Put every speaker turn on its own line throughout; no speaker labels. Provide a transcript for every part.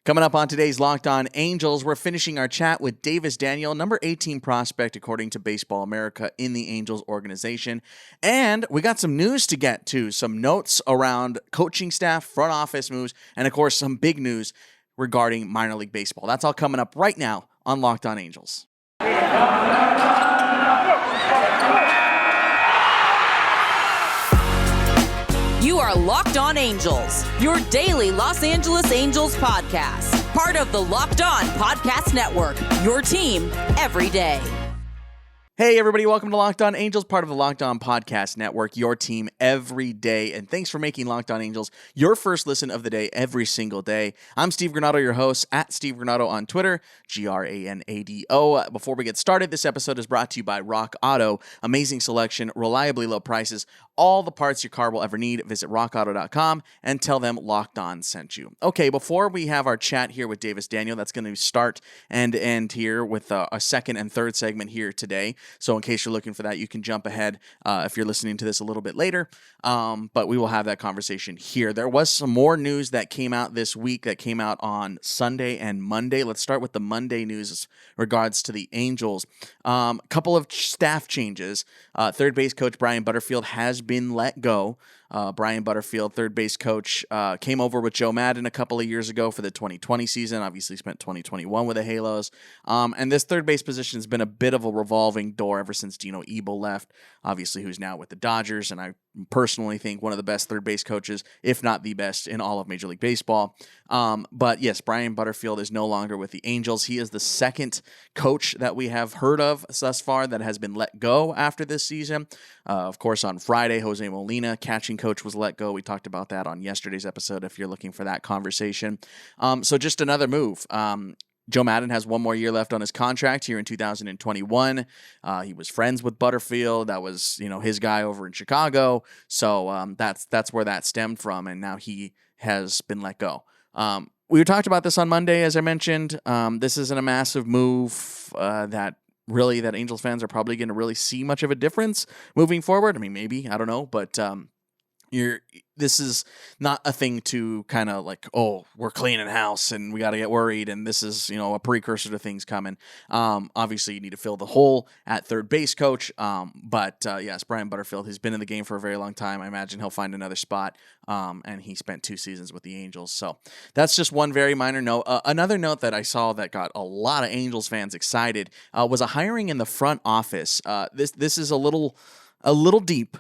Coming up on today's Locked On Angels, we're finishing our chat with Davis Daniel, number 18 prospect according to Baseball America in the Angels organization. And we got some news to get to, some notes around coaching staff, front office moves, and of course some big news regarding minor league baseball. That's all coming up right now on Locked On Angels.
You are Locked On Angels, your daily Los Angeles Angels podcast. Part of the Locked On Podcast Network, your team every day.
Hey everybody, welcome to Locked On Angels, part of the Locked On Podcast Network, your team every day. And thanks for making Locked On Angels your first listen of the day every single day. I'm Steve Granado, your host, at Steve Granado on Twitter, Granado. Before we get started, this episode is brought to you by Rock Auto. Amazing selection, reliably low prices, all the parts your car will ever need. Visit rockauto.com and tell them Locked On sent you. Okay, before we have our chat here with Davis Daniel, that's going to start and end here with a second and third segment here today. So in case you're looking for that, you can jump ahead if you're listening to this a little bit later. But we will have that conversation here. There was some more news that came out this week that came out on Sunday and Monday. Let's start with the Monday news as regards to the Angels. Couple of staff changes. Third base coach Brian Butterfield has been let go. Brian Butterfield, third base coach, came over with Joe Maddon a couple of years ago for the 2020 season, obviously spent 2021 with the Halos. And this third base position has been a bit of a revolving door ever since Dino Ebel left, obviously who's now with the Dodgers. And I personally think one of the best third base coaches, if not the best in all of Major League Baseball. But yes, Brian Butterfield is no longer with the Angels. He is the second coach that we have heard of thus far that has been let go after this season. Of course, on Friday, Jose Molina, catching coach, was let go. We talked about that on yesterday's episode if you're looking for that conversation. So just another move. Joe Maddon has one more year left on his contract here in 2021. He was friends with Butterfield. That was, his guy over in Chicago. So that's where that stemmed from, and now he has been let go. We talked about this on Monday, as I mentioned. This isn't a massive move that Angels fans are probably going to really see much of a difference moving forward. I mean, maybe, I don't know, but this is not a thing to kind of like, oh, we're cleaning house and we got to get worried, and this is, a precursor to things coming. Obviously, you need to fill the hole at third base coach, but yes, Brian Butterfield has been in the game for a very long time. I imagine he'll find another spot, and he spent 2 seasons with the Angels. So that's just one very minor note. Another note that I saw that got a lot of Angels fans excited was a hiring in the front office. This is a little deep.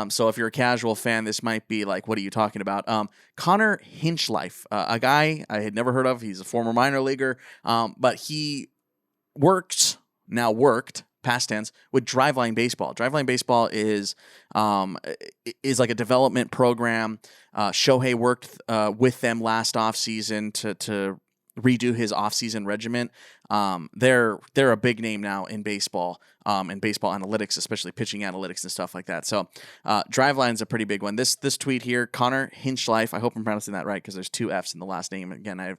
So if you're a casual fan, this might be like, what are you talking about? Connor Ninchliffe, a guy I had never heard of. He's a former minor leaguer, but he worked, past tense, with Driveline Baseball. Driveline Baseball is like a development program. Shohei worked with them last offseason to redo his offseason regiment. They're a big name now in baseball, and baseball analytics, especially pitching analytics and stuff like that. So Driveline's a pretty big one. This tweet here, Connor Ninchliffe, I hope I'm pronouncing that right because there's 2 F's in the last name. Again, I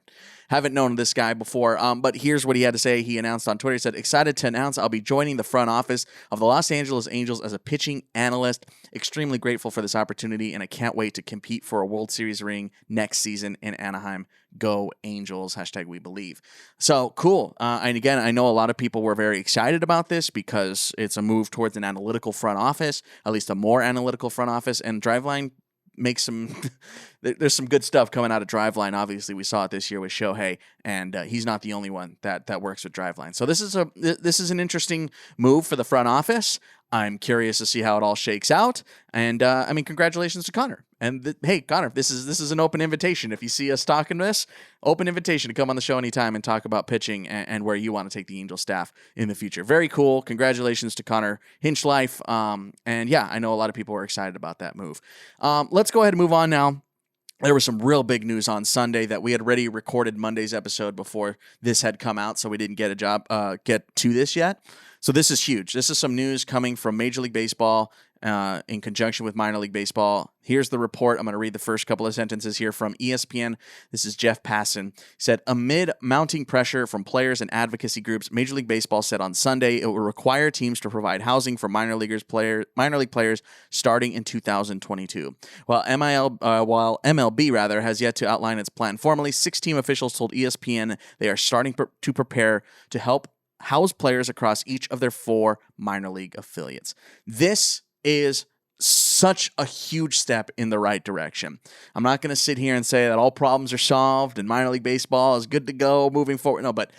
haven't known this guy before, but here's what he had to say. He announced on Twitter, he said, "Excited to announce I'll be joining the front office of the Los Angeles Angels as a pitching analyst. Extremely grateful for this opportunity, and I can't wait to compete for a World Series ring next season in Anaheim. Go Angels, #WeBelieve." So cool. And again, I know a lot of people were very excited about this because it's a move towards an analytical front office, at least a more analytical front office. And Driveline makes some, there's some good stuff coming out of Driveline. Obviously, we saw it this year with Shohei, and he's not the only one that works with Driveline. So this is an interesting move for the front office. I'm curious to see how it all shakes out. And congratulations to Connor. And hey, Connor, this is an open invitation. If you see us talking this, open invitation to come on the show anytime and talk about pitching and where you want to take the Angel staff in the future. Very cool. Congratulations to Connor Ninchliffe. And yeah, I know a lot of people were excited about that move. Let's go ahead and move on now. There was some real big news on Sunday that we had already recorded Monday's episode before this had come out, so we didn't get to this yet. So this is huge. This is some news coming from Major League Baseball in conjunction with minor league baseball. Here's the report. I'm going to read the first couple of sentences here from ESPN. This is Jeff Passan. He said, amid mounting pressure from players and advocacy groups, Major League Baseball said on Sunday it will require teams to provide housing for minor league players starting in 2022. While MLB has yet to outline its plan formally, 6 team officials told ESPN they are starting to prepare to help house players across each of their 4 minor league affiliates. This is such a huge step in the right direction. I'm not going to sit here and say that all problems are solved and minor league baseball is good to go moving forward. No, but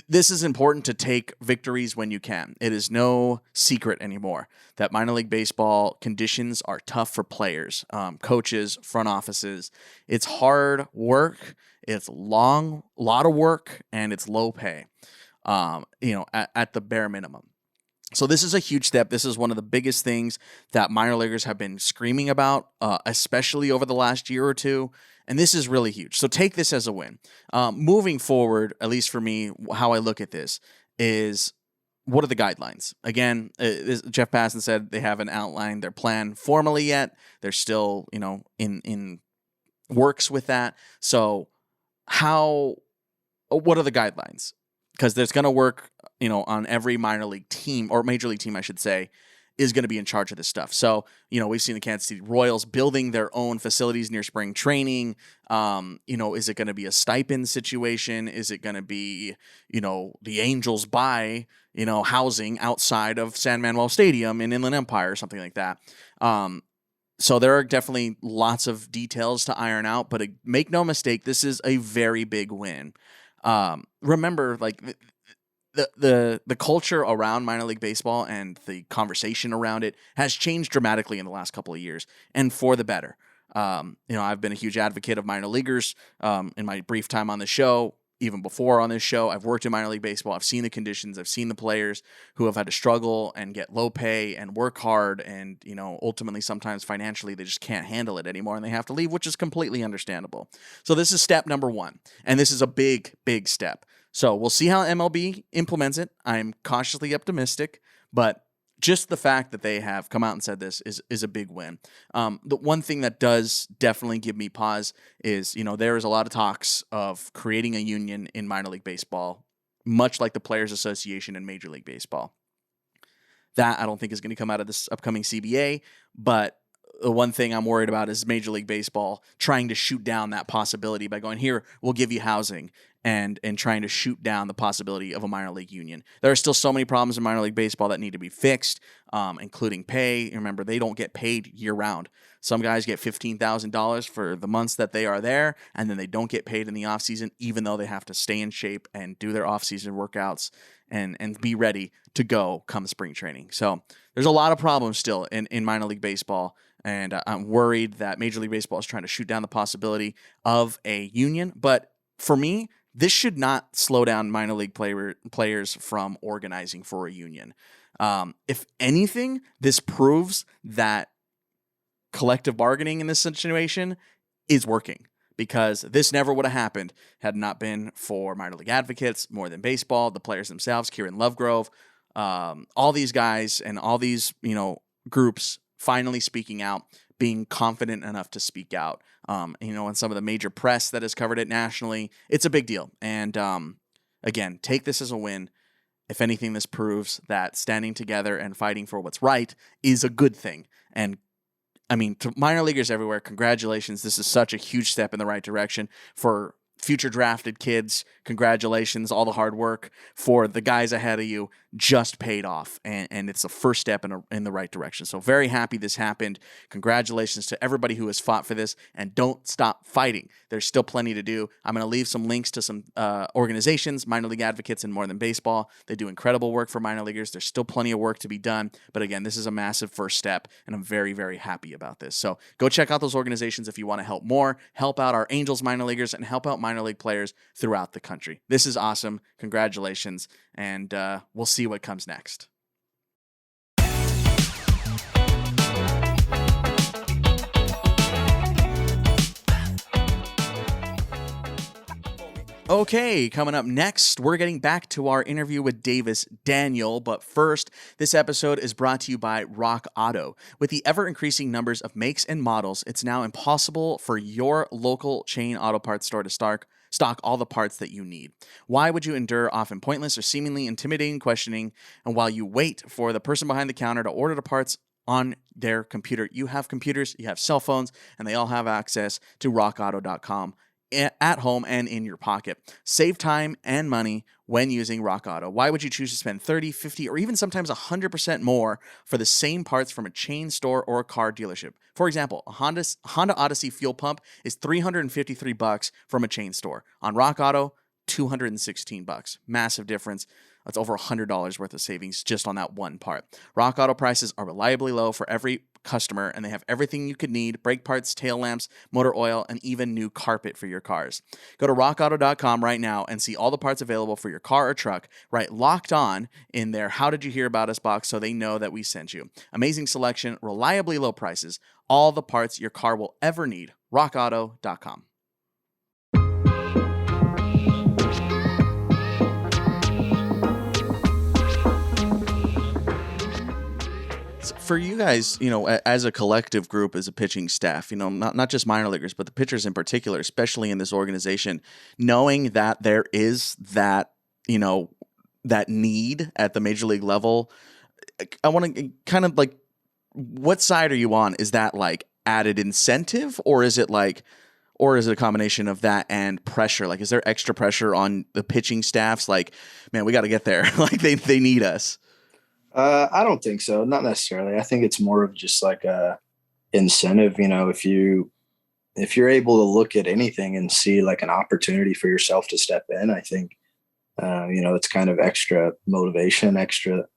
this is important to take victories when you can. It is no secret anymore that minor league baseball conditions are tough for players, coaches, front offices. It's hard work. It's a lot of work, and it's low pay, at the bare minimum. So this is a huge step. This is one of the biggest things that minor leaguers have been screaming about, especially over the last year or two. And this is really huge. So take this as a win. Moving forward, at least for me, how I look at this is, what are the guidelines? Again, Jeff Passan said they haven't outlined their plan formally yet. They're still, in works with that. So what are the guidelines? Because there's going to work, on every minor league team, or major league team, I should say, is going to be in charge of this stuff. So, we've seen the Kansas City Royals building their own facilities near spring training. Is it going to be a stipend situation? Is it going to be, the Angels buy, housing outside of San Manuel Stadium in Inland Empire or something like that? So there are definitely lots of details to iron out, but make no mistake, this is a very big win. Remember, the culture around minor league baseball and the conversation around it has changed dramatically in the last couple of years, and for the better. I've been a huge advocate of minor leaguers in my brief time on the show. Even before on this show, I've worked in minor league baseball. I've seen the conditions. I've seen the players who have had to struggle and get low pay and work hard, and ultimately sometimes financially they just can't handle it anymore and they have to leave, which is completely understandable. So this is step number 1, and this is a big, big step. So we'll see how MLB implements it. I'm cautiously optimistic, but just the fact that they have come out and said this is a big win. The one thing that does definitely give me pause is, there is a lot of talks of creating a union in minor league baseball, much like the Players Association in Major League Baseball. That I don't think is going to come out of this upcoming CBA, but the one thing I'm worried about is Major League Baseball trying to shoot down that possibility by going, here, we'll give you housing, and trying to shoot down the possibility of a minor league union. There are still so many problems in minor league baseball that need to be fixed, including pay. Remember, they don't get paid year-round. Some guys get $15,000 for the months that they are there, and then they don't get paid in the offseason, even though they have to stay in shape and do their offseason workouts and be ready to go come spring training. So there's a lot of problems still in minor league baseball, and I'm worried that Major League Baseball is trying to shoot down the possibility of a union. But for me, this should not slow down minor league players from organizing for a union. If anything, this proves that collective bargaining in this situation is working, because this never would have happened had it not been for minor league advocates, More Than Baseball, the players themselves, Kieran Lovegrove, all these guys and all these groups finally speaking out, being confident enough to speak out. And some of the major press that has covered it nationally, it's a big deal. And again, take this as a win. If anything, this proves that standing together and fighting for what's right is a good thing. And to minor leaguers everywhere, congratulations. This is such a huge step in the right direction. For future drafted kids, congratulations. All the hard work for the guys ahead of you just paid off, and it's the first step in the right direction. So very happy this happened. Congratulations to everybody who has fought for this, and don't stop fighting. There's still plenty to do. I'm going to leave some links to some organizations, minor league advocates and More Than Baseball. They do incredible work for minor leaguers. There's still plenty of work to be done, but again, this is a massive first step, and I'm very, very happy about this. So go check out those organizations if you want to help out our Angels minor leaguers, and help out minor league players throughout the country. This is awesome. Congratulations, and we'll see what comes next. Okay, coming up next, we're getting back to our interview with Davis Daniel. But first, this episode is brought to you by Rock Auto. With the ever-increasing numbers of makes and models, it's now impossible for your local chain auto parts store to stock all the parts that you need. Why would you endure often pointless or seemingly intimidating questioning, and while you wait for the person behind the counter to order the parts on their computer? You have computers, you have cell phones, and they all have access to rockauto.com. At home and in your pocket. Save time and money when using Rock Auto. Why would you choose to spend 30, 50, or even sometimes 100% more for the same parts from a chain store or a car dealership? For example, a Honda Odyssey fuel pump is $353 from a chain store. On Rock Auto, $216. Massive difference. That's over $100 worth of savings just on that one part. Rock Auto prices are reliably low for every customer, and they have everything you could need: brake parts, tail lamps, motor oil, and even new carpet for your cars. Go to rockauto.com right now and see all the parts available for your car or truck. Write Locked On in their How Did You Hear About Us box so they know that we sent you. Amazing selection, reliably low prices, all the parts your car will ever need. rockauto.com. For you guys, as a collective group, as a pitching staff, not just minor leaguers, but the pitchers in particular, especially in this organization, knowing that there is that need at the major league level, I want to kind of like, what side are you on? Is that like added incentive, or is it a combination of that and pressure? Like, is there extra pressure on the pitching staffs? Like, man, we got to get there. Like they need us.
I don't think so. Not necessarily. I think it's more of just like a incentive. If you're able to look at anything and see like an opportunity for yourself to step in, I think, it's kind of extra motivation, extra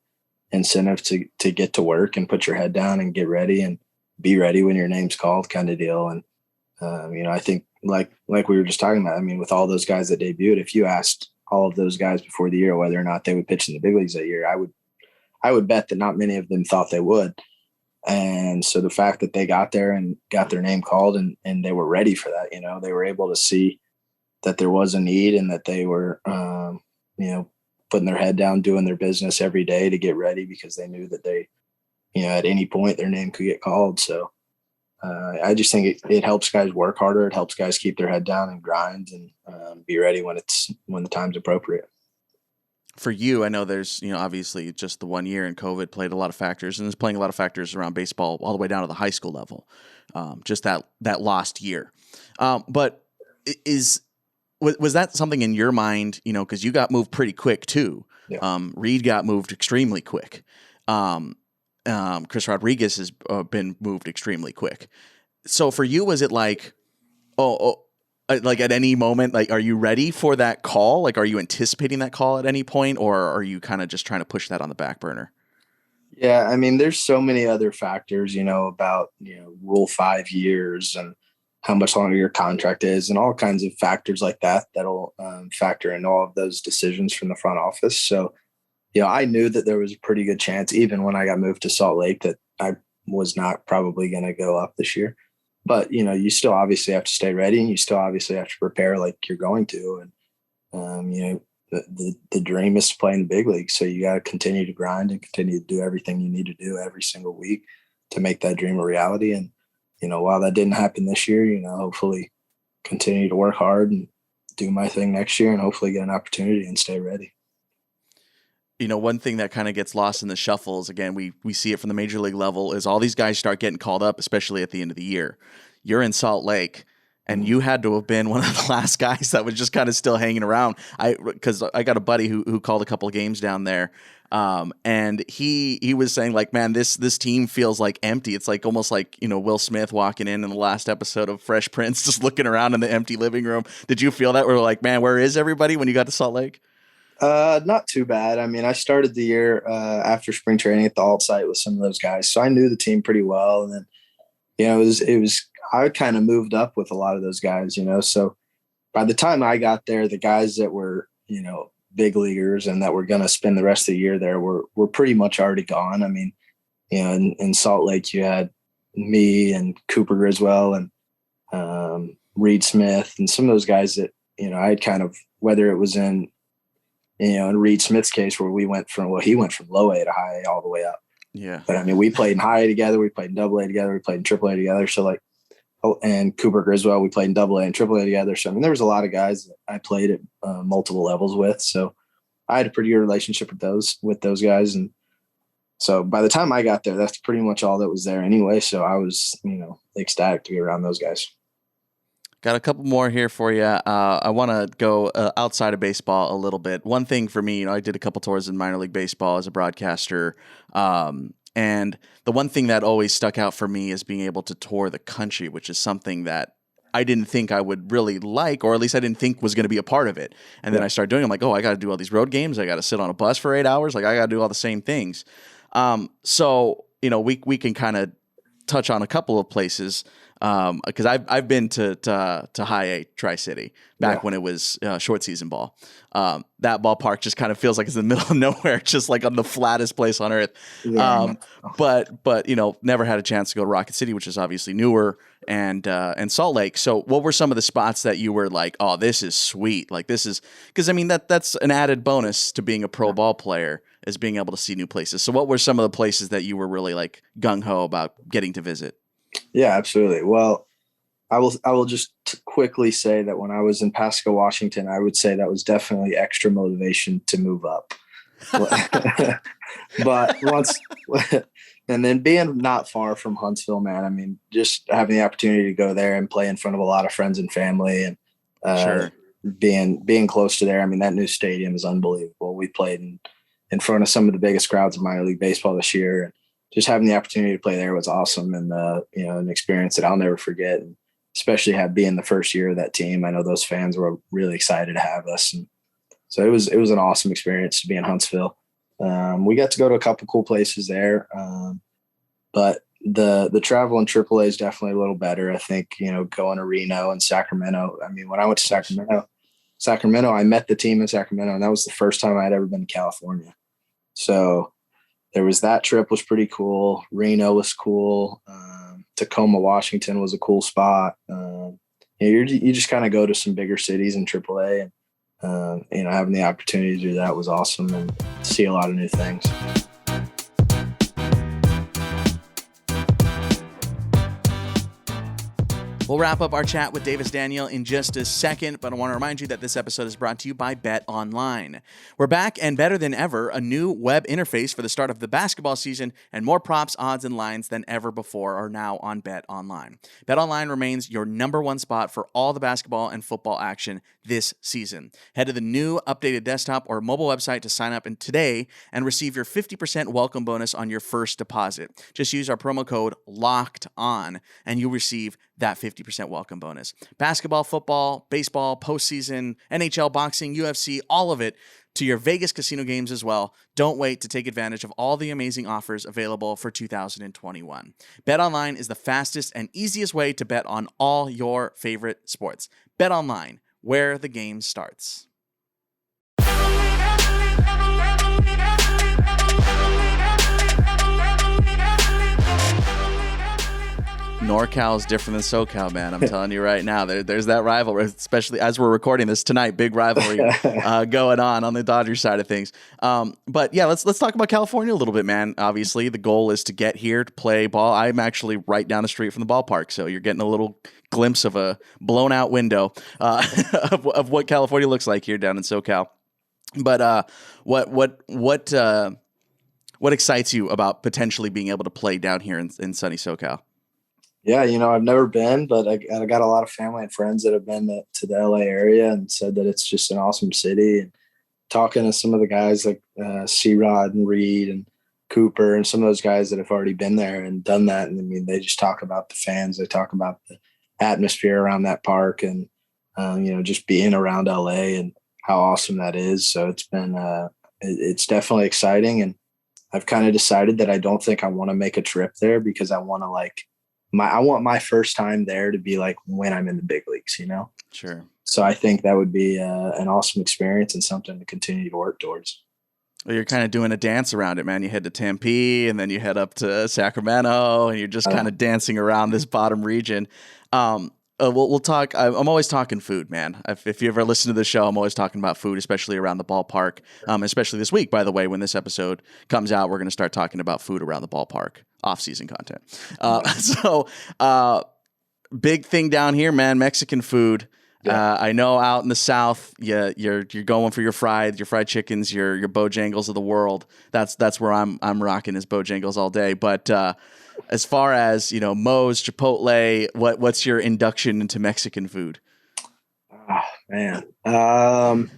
incentive to get to work and put your head down and get ready and be ready when your name's called, kind of deal. And, I think like we were just talking about, with all those guys that debuted, if you asked all of those guys before the year whether or not they would pitch in the big leagues that year, I would bet that not many of them thought they would. And so the fact that they got there and got their name called and they were ready for that, they were able to see that there was a need and that they were, putting their head down, doing their business every day to get ready because they knew that they, at any point their name could get called. So I just think it helps guys work harder. It helps guys keep their head down and grind and be ready when the time's appropriate.
For you, I know there's, obviously just the 1 year and COVID played a lot of factors, and is playing a lot of factors around baseball all the way down to the high school level. Just that lost year. But was that something in your mind, because you got moved pretty quick too. Yeah. Reed got moved extremely quick. Chris Rodriguez has been moved extremely quick. So for you, was it like, like at any moment, like, are you ready for that call? Like, are you anticipating that call at any point, or are you kind of just trying to push that on the back burner?
Yeah. There's so many other factors, about, Rule 5 years and how much longer your contract is and all kinds of factors like that that'll factor in all of those decisions from the front office. So, I knew that there was a pretty good chance, even when I got moved to Salt Lake, that I was not probably going to go up this year. But, you still obviously have to stay ready, and you still obviously have to prepare like you're going to. And, the dream is to play in the big league. So you got to continue to grind and continue to do everything you need to do every single week to make that dream a reality. And, while that didn't happen this year, hopefully continue to work hard and do my thing next year and hopefully get an opportunity and stay ready.
One thing that kind of gets lost in the shuffle is, again, we see it from the major league level, is all these guys start getting called up, especially at the end of the year. You're in Salt Lake, and you had to have been one of the last guys that was just kind of still hanging around. Because I got a buddy who called a couple of games down there, and he was saying, like, man, this team feels like empty. It's like almost like, Will Smith walking in the last episode of Fresh Prince, just looking around in the empty living room. Did you feel that? We're like, man, where is everybody when you got to Salt Lake?
Not too bad. I started the year after spring training at the alt site with some of those guys, so I knew the team pretty well. And then, it was I kind of moved up with a lot of those guys, So by the time I got there, the guys that were, big leaguers and that were going to spend the rest of the year there were pretty much already gone. In Salt Lake, you had me and Cooper Griswell and Reed Smith and some of those guys that I had kind of, whether it was in Reed Smith's case where he went from low A to high A all the way up.
Yeah.
But I mean, we played in high A together, we played in double A together, we played in triple A together. So like, and Cooper Griswold, we played in double A and triple A together. So I mean, there was a lot of guys that I played at multiple levels with. So I had a pretty good relationship with those guys. And so by the time I got there, that's pretty much all that was there anyway. So I was, ecstatic to be around those guys.
Got a couple more here for you. I want to go outside of baseball a little bit. One thing for me, I did a couple tours in minor league baseball as a broadcaster. And the one thing that always stuck out for me is being able to tour the country, which is something that I didn't think I would really like, or at least I didn't think was going to be a part of it. And then I started doing it. I'm like, oh, I got to do all these road games. I got to sit on a bus for 8 hours. Like I got to do all the same things. So, we can kind of touch on a couple of places. Because I've been to high A Tri-City back when it was short season ball. That ballpark just kind of feels like it's in the middle of nowhere, just like on the flattest place on earth. But never had a chance to go to Rocket City, which is obviously newer, and Salt Lake. So what were some of the spots that you were like, oh, this is sweet? Like this is, because I mean that's an added bonus to being a pro ball player, is being able to see new places. So what were some of the places that you were really like gung ho about getting to visit?
Yeah, absolutely. Well, I will just quickly say that when I was in Pasco, Washington, I would say that was definitely extra motivation to move up. But once, and then being not far from Huntsville, man, I mean, just having the opportunity to go there and play in front of a lot of friends and family, and being close to there. I mean, that new stadium is unbelievable. We played in front of some of the biggest crowds of minor league baseball this year, and just having the opportunity to play there was awesome, and an experience that I'll never forget. And especially being the first year of that team, I know those fans were really excited to have us, and so it was an awesome experience to be in Huntsville. We got to go to a couple cool places there, but the travel in AAA is definitely a little better. I think going to Reno and Sacramento. I mean, when I went to Sacramento, I met the team in Sacramento, and that was the first time I had ever been to California. So there was that trip was pretty cool. Reno was cool. Tacoma, Washington was a cool spot. You just kind of go to some bigger cities in AAA, and having the opportunity to do that was awesome, and see a lot of new things.
We'll wrap up our chat with Davis Daniel in just a second, but I want to remind you that this episode is brought to you by BetOnline. We're back and better than ever, a new web interface for the start of the basketball season, and more props, odds, and lines than ever before are now on BetOnline. BetOnline remains your number one spot for all the basketball and football action this season. Head to the new updated desktop or mobile website to sign up today and receive your 50% welcome bonus on your first deposit. Just use our promo code LOCKEDON and you'll receive that 50% welcome bonus. Basketball, football, baseball, postseason, NHL, boxing, UFC, all of it to your Vegas casino games as well. Don't wait to take advantage of all the amazing offers available for 2021. BetOnline is the fastest and easiest way to bet on all your favorite sports. BetOnline, where the game starts. NorCal is different than SoCal, man. I'm telling you right now. There's that rivalry, especially as we're recording this tonight. Big rivalry going on the Dodgers side of things. But yeah, let's talk about California a little bit, man. Obviously, the goal is to get here to play ball. I'm actually right down the street from the ballpark, so you're getting a little glimpse of a blown out window of what California looks like here down in SoCal. But what excites you about potentially being able to play down here in sunny SoCal?
Yeah, I've never been, but I got a lot of family and friends that have been to the LA area and said that it's just an awesome city. And talking to some of the guys like C-Rod and Reed and Cooper and some of those guys that have already been there and done that. And I mean, they just talk about the fans. They talk about the atmosphere around that park and, just being around LA and how awesome that is. So it's been, it's definitely exciting. And I've kind of decided that I don't think I want to make a trip there because I want to I want my first time there to be like when I'm in the big leagues, Sure. So I think that would be an awesome experience and something to continue to work towards.
Well, you're kind of doing a dance around it, man. You head to Tempe and then you head up to Sacramento and you're just kind of dancing around this bottom region. we'll talk. I'm always talking food, man. If you ever listen to the show, I'm always talking about food, especially around the ballpark. Especially this week, by the way, when this episode comes out, we're going to start talking about food around the ballpark, off-season content. Big thing down here, man. Mexican food. Yeah. I know out in the South, you're going for your fried chickens, your Bojangles of the world. That's where I'm rocking is Bojangles all day. But as far as Moe's, Chipotle, what's your induction into Mexican food?
Oh, man. I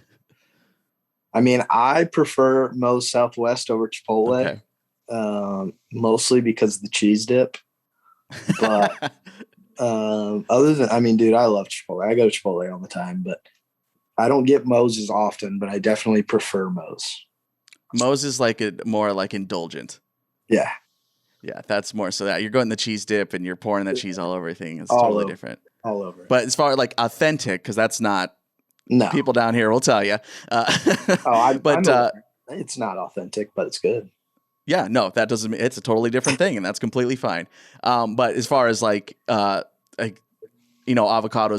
mean, I prefer Moe's Southwest over Chipotle, mostly because of the cheese dip. But other than, I mean, dude, I love Chipotle. I go to Chipotle all the time, but I don't get Moe's as often, but I definitely prefer Moe's.
Moe's is more like indulgent.
Yeah.
Yeah, that's more so that you're going the cheese dip and you're pouring that cheese all over everything. It's totally different.
All over.
But as far as like authentic, because that's not, people down here will tell you.
It's not authentic, but it's good.
Yeah, no, that doesn't mean it's a totally different thing, and that's completely fine. But as far as avocados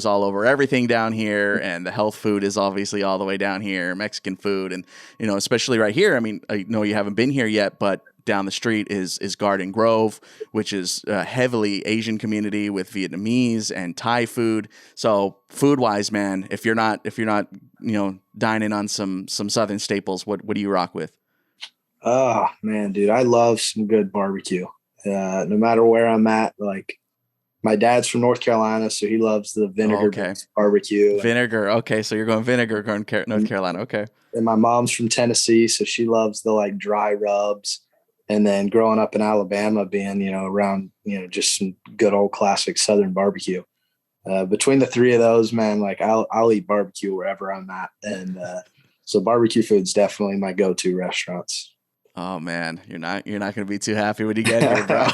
all over everything down here, and the health food is obviously all the way down here, Mexican food, and especially right here. I mean, I know you haven't been here yet, but down the street is Garden Grove, which is a heavily Asian community with Vietnamese and Thai food. So food wise, man, if you're not dining on some Southern staples, what do you rock with?
Oh man, dude, I love some good barbecue. No matter where I'm at, like my dad's from North Carolina, so he loves the vinegar barbecue.
Vinegar. Okay. So you're going vinegar, North Carolina. Okay.
And my mom's from Tennessee, so she loves the dry rubs. And then growing up in Alabama, being, around, just some good old classic Southern barbecue. Between the three of those, man, I'll eat barbecue wherever I'm at. And so barbecue food's definitely my go-to restaurants.
Oh man, you're not going to be too happy when you get here, bro.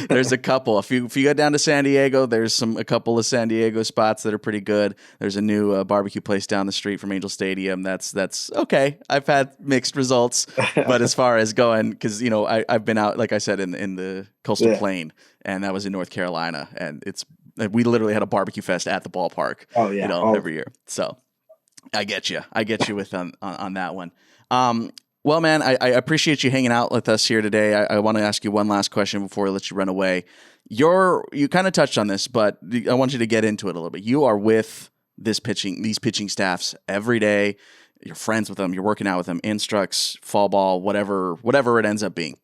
There's a couple. If you go down to San Diego, there's a couple of San Diego spots that are pretty good. There's a new barbecue place down the street from Angel Stadium. That's okay. I've had mixed results, but as far as going, because I've been out, like I said, in the coastal plain, and that was in North Carolina, and we literally had a barbecue fest at the ballpark.
Oh yeah,
every year. So I get you with on that one. Well, man, I appreciate you hanging out with us here today. I want to ask you one last question before I let you run away. You kind of touched on this, but I want you to get into it a little bit. You are with these pitching staffs every day. You're friends with them. You're working out with them. Instructs, fall ball, whatever it ends up being.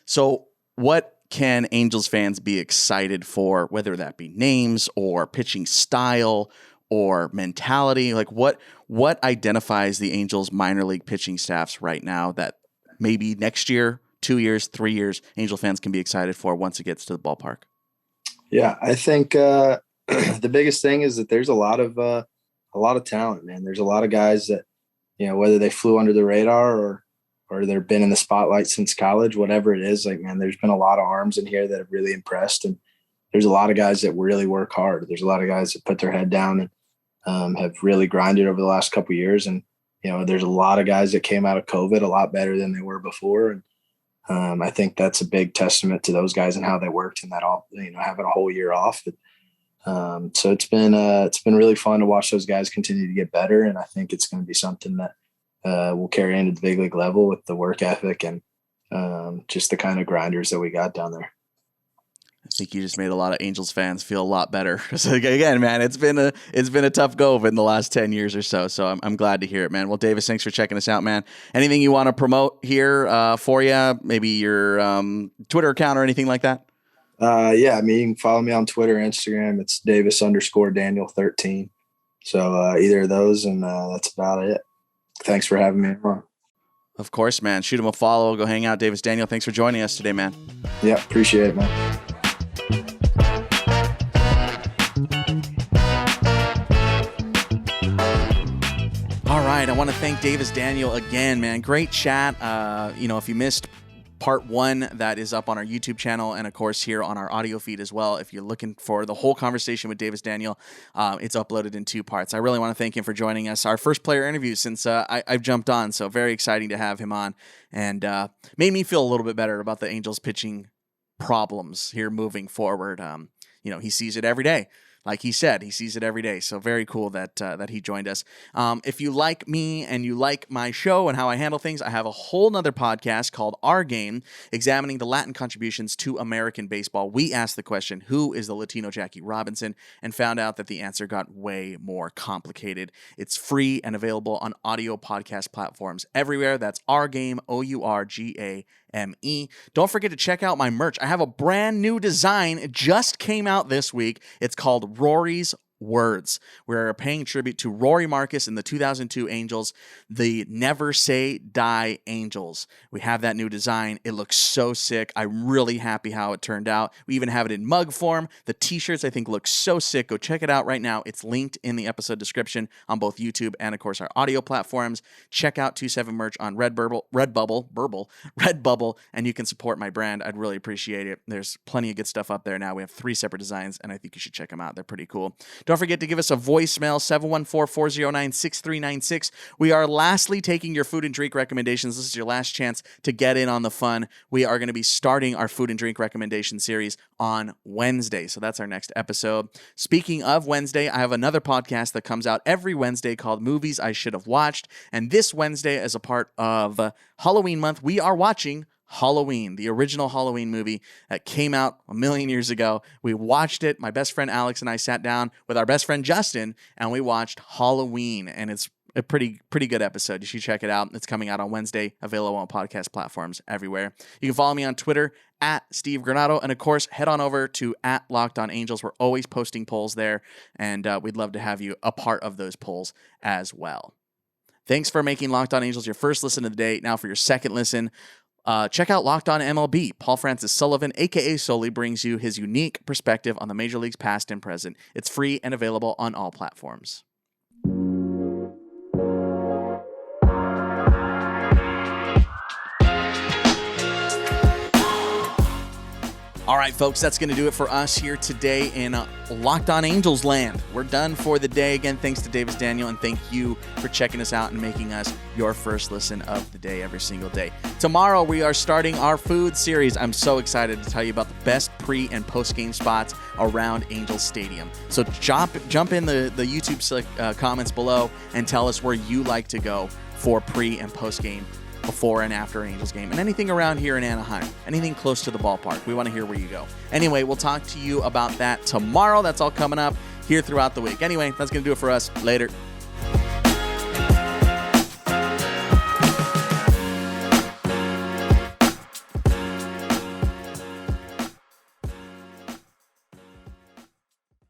So what can Angels fans be excited for, whether that be names or pitching style or mentality? Like what identifies the Angels minor league pitching staffs right now that maybe next year, 2 years, 3 years, Angel fans can be excited for once it gets to the ballpark?
Yeah, I think the biggest thing is that there's a lot of talent, man. There's a lot of guys that, whether they flew under the radar or they've been in the spotlight since college, whatever it is, man, there's been a lot of arms in here that have really impressed. And there's a lot of guys that really work hard. There's a lot of guys that put their head down and have really grinded over the last couple of years. And, there's a lot of guys that came out of COVID a lot better than they were before. And I think that's a big testament to those guys and how they worked and that all, having a whole year off. So it's been really fun to watch those guys continue to get better. And I think it's going to be something that will carry into the big league level with the work ethic and just the kind of grinders that we got down there.
I think you just made a lot of Angels fans feel a lot better. So again, man, it's been a tough go in the last 10 years or so. So I'm glad to hear it, man. Well, Davis, thanks for checking us out, man. Anything you want to promote here for you? Maybe your Twitter account or anything like that?
Yeah, I mean, you can follow me on Twitter, Instagram. It's Davis_Daniel13. So either of those, and that's about it. Thanks for having me on.
Of course, man. Shoot him a follow. Go hang out. Davis Daniel, thanks for joining us today, man.
Yeah, appreciate it, man.
All right, I want to thank Davis Daniel again, man. Great chat. If you missed part 1, that is up on our YouTube channel and, of course, here on our audio feed as well. If you're looking for the whole conversation with Davis Daniel, it's uploaded in 2 parts. I really want to thank him for joining us. Our first player interview since I've jumped on, so very exciting to have him on, and made me feel a little bit better about the Angels pitching problems here moving forward. He sees it every day. like he said, he sees it every day. So very cool that he joined us. If you like me and you like my show and how I handle things, I have a whole nother podcast called Our Game, examining the Latin contributions to American baseball. We asked the question, who is the Latino Jackie Robinson, and found out that the answer got way more complicated. It's free and available on audio podcast platforms everywhere. That's Our Game, OurGame. Don't forget to check out my merch. I have a brand new design. It just came out this week. It's called Rory's Words. We're paying tribute to Rory Marcus and the 2002 Angels, the Never Say Die Angels. We have that new design. It looks so sick. I'm really happy how it turned out. We even have it in mug form. The t-shirts I think look so sick. Go check it out right now. It's linked in the episode description on both YouTube and of course our audio platforms. Check out 27 merch on Redbubble, and you can support my brand. I'd really appreciate it. There's plenty of good stuff up there now. We have 3 separate designs, and I think you should check them out. They're pretty cool. Don't forget to give us a voicemail, 714-409-6396. We are lastly taking your food and drink recommendations. This is your last chance to get in on the fun. We are going to be starting our food and drink recommendation series on Wednesday. So that's our next episode. Speaking of Wednesday, I have another podcast that comes out every Wednesday called Movies I Should Have Watched. And this Wednesday, as a part of Halloween month, we are watching Halloween, the original Halloween movie that came out a million years ago. We watched it. My best friend Alex and I sat down with our best friend Justin, and we watched Halloween, and it's a pretty good episode. You should check it out. It's coming out on Wednesday, available on podcast platforms everywhere. You can follow me on Twitter at Steve Granado, and of course, head on over to at Locked On Angels. We're always posting polls there, and we'd love to have you a part of those polls as well. Thanks for making Locked On Angels your first listen of the day. Now for your second listen, check out Locked On MLB. Paul Francis Sullivan, a.k.a. Sully, brings you his unique perspective on the Major Leagues past and present. It's free and available on all platforms. All right, folks, that's going to do it for us here today in Locked On Angels land. We're done for the day. Again, thanks to Davis Daniel, and thank you for checking us out and making us your first listen of the day every single day. Tomorrow, we are starting our food series. I'm so excited to tell you about the best pre- and post-game spots around Angels Stadium. So jump in the YouTube comments below and tell us where you like to go for pre- and post-game, before and after an Angels game, and anything around here in Anaheim, anything close to the ballpark. We want to hear where you go. Anyway, we'll talk to you about that tomorrow. That's all coming up here throughout the week. Anyway, that's going to do it for us. Later.